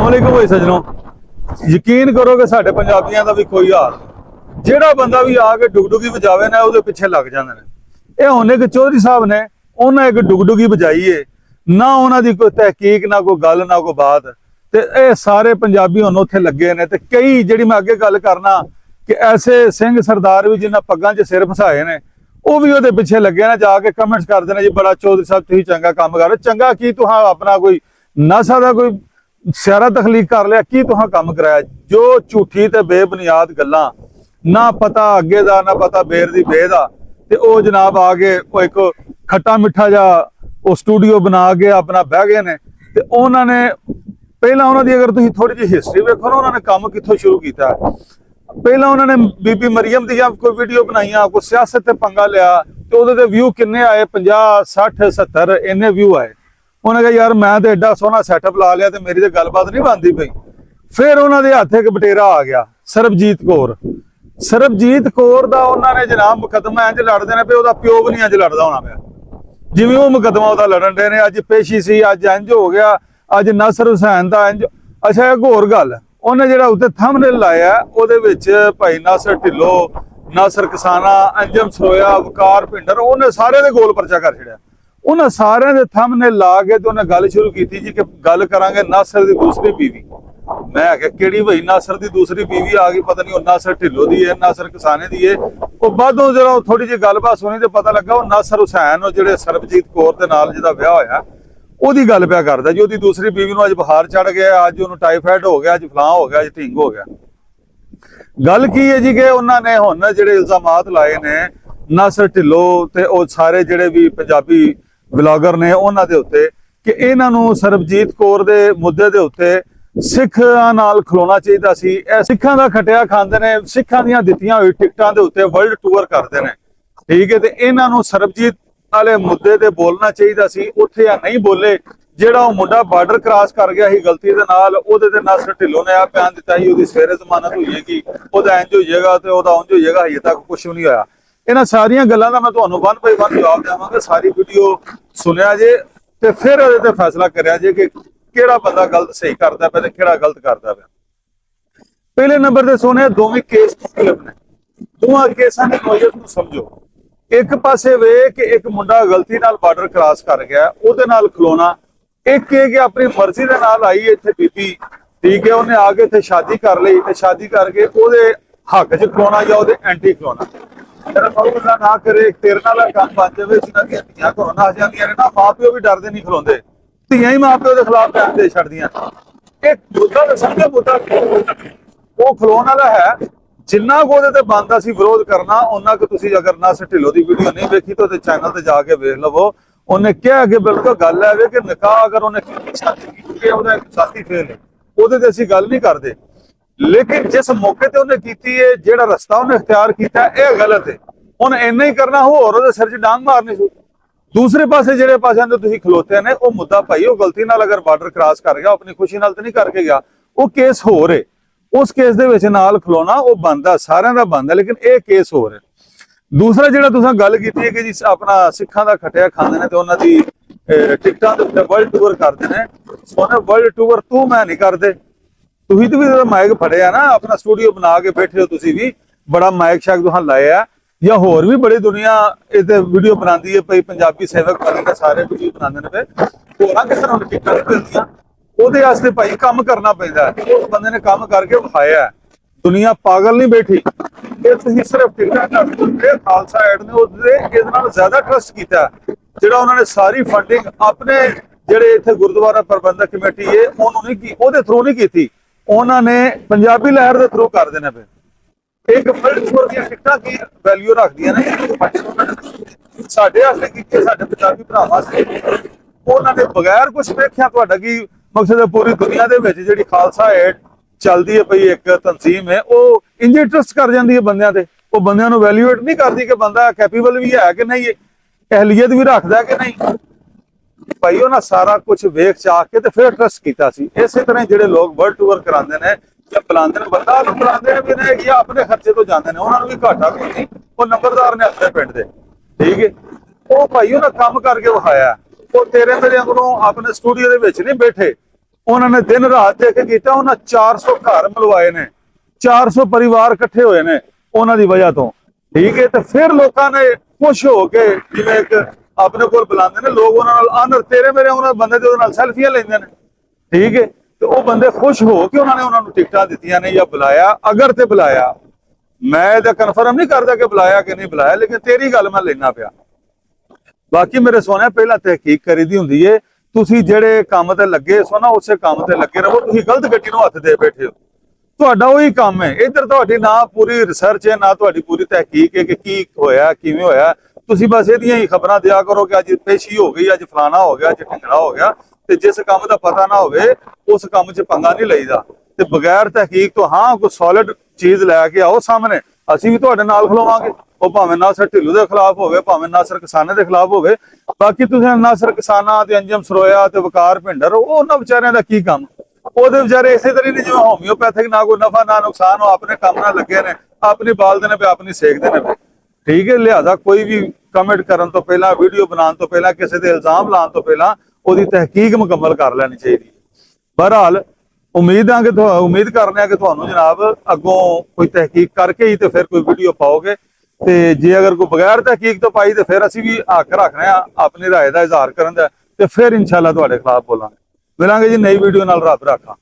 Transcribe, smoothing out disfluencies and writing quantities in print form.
अस्सलामुअलैकुम भाई सजनों, यकीन करो कि साडे पंजाबियों का भी कोई हाल नहीं। जिहड़ा बंदा भी आके डुगडुगी बजावे ना उहदे पिछे लग जांदे ने। ये हुण एक चौधरी साहब ने उन्हें एक डुगडुगी बजाई है, ना उन्हां दी कोई तहकीक, ना कोई गल, ना कोई बात, ते ये सारे पंजाबी हुण उत्थे लगे ने। ते कई जिहड़ी मैं अगे गल करना कि ऐसे सिंह सरदार भी जिन्हां पग्गां 'च सिर फसाए ने वो भी उहदे पिछे लगे ने, जाके कमेंट्स करदे ने जी बड़ा चौधरी साहब तुसीं चंगा काम कर रहे। चंगा की तुहां अपना कोई नसा दा कोई स्यारा तखलीक कर लिया की तुहां काम कराया? जो झूठी ते बेबुनियाद गल्लां, ना पता अगे दा ना पता बेर दी बे दा, ते ओ जनाब आ गए एक खट्टा मिठा जा वो स्टूडियो बना के अपना बह गए ने। ते उन्हां ने पहला उन्हां दी अगर तुसीं थोड़ी जी हिस्टरी वेखो ना, उन्हां ने काम कित्थों शुरू कीता। पहला उन्होंने बीबी मरियम दी कोई वीडियो बनाई, कोई सियासत ते पंगा लिया, तो उहदे ते व्यू किन्ने आए? 50 60 70 इन्ने व्यू आए। उन्हें कहा यार मैं तो एडा सोहना सैटअप ला लिया, तो मेरी तो गलबात नहीं बनती पई। फिर उन्होंने हथ एक बटेरा आ गया, सरबजीत कौर। सरबजीत कौर का उन्होंने जनाब मुकदमा इंज लड़ते हैं पे वह प्यो भी नहीं इंज लड़ता होना पाया जिवें वो मुकदमा वह लड़न डे ने। अज पेशी सी, अज इंज हो गया, अज नासर हुसैन का इंज। अच्छा एक होर गल, उन्हें जो उत्ते थंबनेल लाया उहदे विच भाई नासर ढिल्लो, नासर कसाना, अंजम सरोया, वकार भिंडर, उन्हें सारे दे गोल परचा कर छड़िया। उन्हें सारे दे थंबनेल ला के तो उन्हें गल शुरू की जी कि गल करांगे नासर दी दूसरी बीवी। मैं आख्या किहड़ी भाई नासर दी दूसरी बीवी आ गई, पता नहीं नासर ढिल्लो दी है, नासर कसाने दी है। वो बादों जरा थोड़ी जी गलबात सुनी तो पता लगा वो नासर हुसैन जिहड़े सरबजीत कौर दे नाल जिहदा विआह होया ਉਹਦੀ ਗੱਲ ਪਿਆ ਕਰਦਾ जी। ਉਹਦੀ दूसरी बीवी ਨੂੰ ਅੱਜ बुखार चढ़ गया, ਅੱਜ ਉਹਨੂੰ टाइफाइड हो गया, ਅੱਜ फलां हो गया, ਅੱਜ ਢਿੰਗ हो गया। गल की है जी कि उन्होंने हुण जिहड़े इल्जामात लाए ने नासर ढिल्लो ते ਉਹ ਸਾਰੇ ਜਿਹੜੇ ਵੀ ਪੰਜਾਬੀ ਵਲੌਗਰ ਨੇ ਉਹਨਾਂ ਦੇ ਉੱਤੇ ਕਿ ਇਹਨਾਂ ਨੂੰ ਸਰਬਜੀਤ ਕੌਰ ਦੇ ਮੁੱਦੇ ਦੇ ਉੱਤੇ ਸਿੱਖਾਂ ਨਾਲ ਖਲੋਣਾ ਚਾਹੀਦਾ ਸੀ। ਇਹ ਸਿੱਖਾਂ ਦਾ ਖਟਿਆ ਖਾਂਦੇ ਨੇ, ਸਿੱਖਾਂ ਦੀਆਂ ਦਿੱਤੀਆਂ ਹੋਈ ਟਿਕਟਾਂ ਦੇ ਉੱਤੇ ਵਰਲਡ ਟੂਰ ਕਰਦੇ ਨੇ, ਠੀਕ ਹੈ। ਤੇ ਇਹਨਾਂ ਨੂੰ ਸਰਬਜੀਤ वाले मुद्दे ते बोलना चाहिए सी, उत्थे या नहीं बोले। जेड़ा वो मुंडा बार्डर क्रॉस कर गया ही गलती दे नाल, ओहदे ते नासर ढिल्लो ने आ बयान दिता ही ओहदी सवेरे जमानत हो जाएगी, ओहदा इंज हो जाएगा ते ओहदा उंज हो जाएगा। अजे तक कुछ भी नहीं होया। इन्हां सारियां गल्लां दा मैं तुहानूं वन बाय वन जवाब देवांगा। सारी वीडियो सुनिया जे ते फिर ओहदे ते फैसला करिया जे कि किहड़ा बंदा गलत सही करदा पिया ते किहड़ा गलत करदा पिया। पहले नंबर ते सोने दोवें केस मुख्तलिफ ने, दोवां केसां दी नोयत नूं समझो। एक पासे वे कि एक मुंडा गलती नाल बार्डर क्रॉस कर गया, ओहदे नाल खलोना। एक कि अपनी मर्जी दे नाल आई इत्थे बीबी, ठीक है, उन्हें आके इत्थे शादी कर लई ते शादी करके ओहदे हक च खलोना या ओहदे एंटी खलोना। तेरा मौला ना करे तेरे नाल काम बन जावे, जिन्हां दी धीआं घरों नस जांदियां ने ना, मां प्यो भी डरदे नहीं खलोंदे, धीआं ही मां प्यो दे खिलाफ बयान दे छड्डदियां। एक मुद्दा ते समझो मुद्दा वो खलोण वाला है। जिन्ना को ਉਹਦੇ ਤੇ ਬਣਦਾ ਸੀ ਵਿਰੋਧ ਕਰਨਾ, ਉਹਨਾਂ ਕਿ ਤੁਸੀਂ ਅਗਰ ਨਾਸਰ ਢਿੱਲੋਂ ਦੀ ਵੀਡੀਓ ਨਹੀਂ ਵੇਖੀ ਤਾਂ ਉਹਦੇ ਚੈਨਲ ਤੇ ਜਾ ਕੇ ਵੇਖ ਲਵੋ। ਉਹਨੇ ਕਿਹਾ ਕਿ ਬਿਲਕੁਲ ਗੱਲ ਹੈ ਕਿ ਨਿਕਾਹ ਅਗਰ ਉਹਨੇ ਸ਼ਾਦੀ ਕੀਤੀ ਉਹਦਾ ਇੱਕ ਸਾਥੀ ਫੇਲ ਹੈ, ਉਹਦੇ ਤੇ ਅਸੀਂ ਗੱਲ ਨਹੀਂ ਕਰਦੇ। ਲੇਕਿਨ ਜਿਸ ਮੌਕੇ ਤੇ ਉਹਨੇ ਕੀਤੀ ਹੈ, ਜਿਹੜਾ ਰਸਤਾ ਉਹਨੇ ਇਖਤਿਆਰ ਕੀਤਾ ਇਹ ਗਲਤ ਹੈ। ਉਹਨੇ ਇੰਨਾ ਹੀ ਕਰਨਾ, ਹੋਰ ਉਹਦੇ ਸਿਰ 'ਚ ਡਾਂਗ ਮਾਰਨੀ ਸੀ। ਦੂਸਰੇ ਪਾਸੇ ਜਿਹੜੇ ਪਾਸਿਆਂ ਤੇ ਤੁਸੀਂ ਖਲੋਤੇ ਨੇ ਉਹ ਮੁੱਦਾ ਭਾਈ ਉਹ ਗਲਤੀ ਨਾਲ ਅਗਰ ਬਾਰਡਰ ਕ੍ਰਾਸ ਕਰ ਗਿਆ, ਆਪਣੀ ਖੁਸ਼ੀ ਨਾਲ ਤੇ ਨਹੀਂ ਕਰਕੇ ਗਿਆ, ਉਹ ਕੇਸ ਹੋ ਰਿਹਾ। उस केस दे विच नाल खलोना वो बनदा, सारियां दा बनदा, लेकिन ये केस हो रहा। दूसरा जिहड़ा तुसां गल कीती है कि जी अपना सिखां दा खटिया खांदे ने ते उन्हां दी टिकटां दे उत्ते वर्ल्ड टूर करदे ने। सोने वर्ल्ड टूर तू मैं नहीं करदे, तुसीं तो भी माइक फड़िया ना, अपना स्टूडियो बना के बैठे हो, तुसीं भी बड़ा माइक शैक तुहां लाया, या होर भी बड़ी दुनिया इहदे वीडियो बनांदी है। भाई पंजाबी सेवक बने ने सारे वीडियो बनांदे ने, पे होरां किस तरह टिकटां नहीं मिलदियां, ਉਹਦੇ ਵਾਸਤੇ ਭਾਈ ਕੰਮ ਕਰਨਾ ਪੈਂਦਾ। ਉਸ ਬੰਦੇ ਨੇ ਕੰਮ ਕਰਕੇ ਵਿਖਾਇਆ। ਦੁਨੀਆ ਪਾਗਲ ਨਹੀਂ ਬੈਠੀ। ਇਹ ਤੁਸੀਂ ਸਿਰਫ ਟਿਕਟਾਂ ਕਰਦੇ, ਖਾਲਸਾ ਐਡ ਨੇ ਉਹਦੇ ਇਹਦੇ ਨਾਲ ਜ਼ਿਆਦਾ ਟਰਸਟ ਕੀਤਾ, ਜਿਹੜਾ ਉਹਨਾਂ ਨੇ ਸਾਰੀ ਫੰਡਿੰਗ ਆਪਣੇ ਜਿਹੜੇ ਇੱਥੇ ਗੁਰਦੁਆਰਾ ਪ੍ਰਬੰਧਕ ਕਮੇਟੀ ਹੈ ਉਹਨੂੰ ਨਹੀਂ ਕੀ, ਉਹਦੇ ਥਰੂ ਨਹੀਂ ਕੀਤੀ, ਉਹਨਾਂ ਨੇ ਪੰਜਾਬੀ ਲਹਿਰ ਦੇ ਥਰੂ ਕਰ ਦੇਣਾ ਪਿਆ। ਇੱਕ ਵਰਲਡ ਟੂਰ ਦੀਆਂ ਟਿਕਟਾਂ ਕੀ ਵੈਲਿਊ ਰੱਖਦੀਆਂ ਨੇ ਸਾਡੇ ਵਾਸਤੇ, ਕੀ ਸਾਡੇ ਪੰਜਾਬੀ ਭਰਾਵਾਂ ਵਾਸਤੇ। ਉਹਨਾਂ ਨੇ ਬਗੈਰ ਕੁਝ ਵੇਖਿਆ ਤੁਹਾਡਾ ਕੀ मकसद है। पूरी दुनिया दे विच जिहड़ी खालसा एड चलती है पई एक तंजीम है, वो इंज ट्रस्ट कर जाती है बंदियां ते, वो बंदियां नूं वैल्यूएट नहीं करती कि बंदा कैपेबल भी है कि नहीं, अहलियत भी रखदा कि नहीं। भाई उन्हां सारा कुछ वेख चाह के ते फिर ट्रस्ट कीता सी। इसे तरह जिहड़े लोग वर्ल्ड टूर करांदे ने या बुलांदे ने, बंदा बुलांदे ने भी ने या अपने खर्चे तो जांदे ने, उन्हां नूं भी घाटा कोई नहीं। वो नंबरदार ने अपने पिंड दे, ठीक है, वो भाई उन्हां काम करके विखाया। वो तेरे मेरे अंगों अपने स्टूडियो दे विच नहीं बैठे, ਉਹਨਾਂ ਨੇ ਦਿਨ ਰਾਤ ਇੱਕ ਕੀਤਾ, ਉਹਨਾਂ 400 ਘਰ ਮਿਲਵਾਏ ਨੇ, 400 ਪਰਿਵਾਰ ਇਕੱਠੇ ਹੋਏ ਨੇ ਉਹਨਾਂ ਦੀ ਵਜ੍ਹਾ ਤੋਂ। ਠੀਕ ਹੈ, ਤੇ ਫਿਰ ਲੋਕਾਂ ਨੇ ਖੁਸ਼ ਹੋ ਕੇ, ਜਿਵੇਂ ਇੱਕ ਆਪਣੇ ਕੋਲ ਬੁਲਾਉਂਦੇ ਨੇ ਲੋਕ, ਉਹਨਾਂ ਨਾਲ ਆਨਰ ਤੇਰੇ ਮੇਰੇ ਉਹਨਾਂ ਬੰਦੇ ਦੇ ਉਹਦੇ ਨਾਲ ਸੈਲਫੀਆਂ ਲੈਂਦੇ ਨੇ। ਠੀਕ ਹੈ, ਤੇ ਉਹ ਬੰਦੇ ਖੁਸ਼ ਹੋ ਕੇ ਉਹਨਾਂ ਨੇ ਉਹਨਾਂ ਨੂੰ ਟਿਕਟਾਂ ਦਿੱਤੀਆਂ ਨੇ ਜਾਂ ਬੁਲਾਇਆ। ਅਗਰ ਤੇ ਬੁਲਾਇਆ, ਮੈਂ ਇਹਦਾ ਕਨਫਰਮ ਨਹੀਂ ਕਰਦਾ ਕਿ ਬੁਲਾਇਆ ਕਿ ਨਹੀਂ ਬੁਲਾਇਆ, ਲੇਕਿਨ ਤੇਰੀ ਗੱਲ ਮੈਂ ਲੈਣਾ ਪਿਆ। ਬਾਕੀ ਮੇਰੇ ਸੋਹਣਿਆ, ਪਹਿਲਾਂ ਤਹਿਕੀਕ ਕਰੀਦੀ ਹੁੰਦੀ ਏ। ਤੁਸੀਂ ਜਿਹੜੇ ਕੰਮ ਤੇ ਲੱਗੇ ਸੋ ਨਾ, ਉਸੇ ਕੰਮ ਤੇ ਲੱਗੇ ਰਹੋ। ਤੁਸੀਂ ਗਲਤ ਗੱਡੀ ਨੂੰ ਹੱਥ ਦੇ ਬੈਠੇ ਹੋ, ਤੁਹਾਡਾ ਉਹੀ ਕੰਮ ਹੈ। ਇੱਧਰ ਤੁਹਾਡੀ ਨਾ ਪੂਰੀ ਰਿਸਰਚ ਹੈ, ਨਾ ਤੁਹਾਡੀ ਪੂਰੀ ਤਹਿਕੀਕ ਹੈ ਕਿ ਕੀ ਹੋਇਆ ਕਿਵੇਂ ਹੋਇਆ। ਤੁਸੀਂ ਬਸ ਇਹਦੀਆਂ ਹੀ ਖਬਰਾਂ ਦਿਆ ਕਰੋ ਕਿ ਅੱਜ ਪੇਸ਼ੀ ਹੋ ਗਈ, ਅੱਜ ਫਲਾਣਾ ਹੋ ਗਿਆ, ਅੱਜ ਢਿੰਗੜਾ ਹੋ ਗਿਆ। ਤੇ ਜਿਸ ਕੰਮ ਦਾ ਪਤਾ ਨਾ ਹੋਵੇ ਉਸ ਕੰਮ 'ਚ ਪੰਗਾ ਨਹੀਂ ਲਈਦਾ। ਤੇ ਬਗੈਰ ਤਹਿਕੀਕ ਤੋਂ ਹਾਂ ਕੋਈ ਸੋਲਿਡ ਚੀਜ਼ ਲੈ ਕੇ ਆਓ ਸਾਹਮਣੇ, ਅਸੀਂ ਵੀ ਤੁਹਾਡੇ ਨਾਲ ਖਲੋਵਾਂਗੇ। ਉਹ ਭਾਵੇਂ ਨਾਸਰ ਢਿੱਲੋਂ ਦੇ ਖਿਲਾਫ ਹੋਵੇ, ਭਾਵੇਂ ਨਾਸਰ ਕਿਸਾਨਾਂ ਦੇ ਖਿਲਾਫ ਹੋਵੇ। ਬਾਕੀ ਤੁਸੀਂ ਨਾਸਰ ਕਿਸਾਨਾਂ ਤੇ ਅੰਜਮ ਸਰੋਇਆ ਤੇ ਵਕਾਰ ਭਿੰਡਰ, ਉਹਨਾਂ ਵਿਚਾਰਿਆਂ ਦਾ ਕੀ ਕੰਮ? ਉਹਦੇ ਵਿਚਾਰੇ ਇਸੇ ਤਰ੍ਹਾਂ ਨਹੀਂ ਜਿਵੇਂ ਹੋਮਿਓਪੈਥਿਕ, ਨਾ ਕੋਈ ਨਫਾ ਨਾ ਨੁਕਸਾਨ, ਉਹ ਆਪਣੇ ਕੰਮ ਨਾਲ ਲੱਗੇ ਨੇ, ਆਪਣੀ ਬਾਲਦੇ ਨੇ ਪਏ, ਆਪਣੀ ਸੇਕਦੇ ਨੇ ਪਏ। ਠੀਕ ਹੈ, ਲਿਹਾਜ਼ਾ ਕੋਈ ਵੀ ਕਮੈਂਟ ਕਰਨ ਤੋਂ ਪਹਿਲਾਂ, ਵੀਡੀਓ ਬਣਾਉਣ ਤੋਂ ਪਹਿਲਾਂ, ਕਿਸੇ ਤੇ ਇਲਜ਼ਾਮ ਲਾਉਣ ਤੋਂ ਪਹਿਲਾਂ ਉਹਦੀ ਤਹਿਕੀਕ ਮੁਕੰਮਲ ਕਰ ਲੈਣੀ ਚਾਹੀਦੀ ਹੈ। ਬਹਰਹਾਲ ਉਮੀਦ ਕਰਨੇ ਆ ਕਿ ਤੁਹਾਨੂੰ ਜਨਾਬ ਅੱਗੋਂ ਕੋਈ ਤਹਿਕੀਕ ਕਰਕੇ ਹੀ ਤੇ ਫਿਰ ਕੋਈ ਵੀਡੀਓ ਪਾਓਗੇ। ਤੇ ਜੇ ਅਗਰ ਕੋਈ ਬਗੈਰ ਤਹਿਕੀਕ ਤੋਂ ਪਾਈ ਤੇ ਫਿਰ ਅਸੀਂ ਵੀ ਹੱਕ ਰੱਖਦੇ ਆ ਆਪਣੀ ਰਾਏ ਦਾ ਇਜ਼ਹਾਰ ਕਰਨ ਦਾ, ਤੇ ਫਿਰ ਇਨਸ਼ਾਅੱਲਾ ਤੁਹਾਡੇ ਖਿਲਾਫ ਬੋਲਾਂਗੇ। ਮਿਲਾਂਗੇ ਜੀ ਨਈ ਵੀਡੀਓ ਨਾਲ। ਰੱਬ ਰਾਖਾ।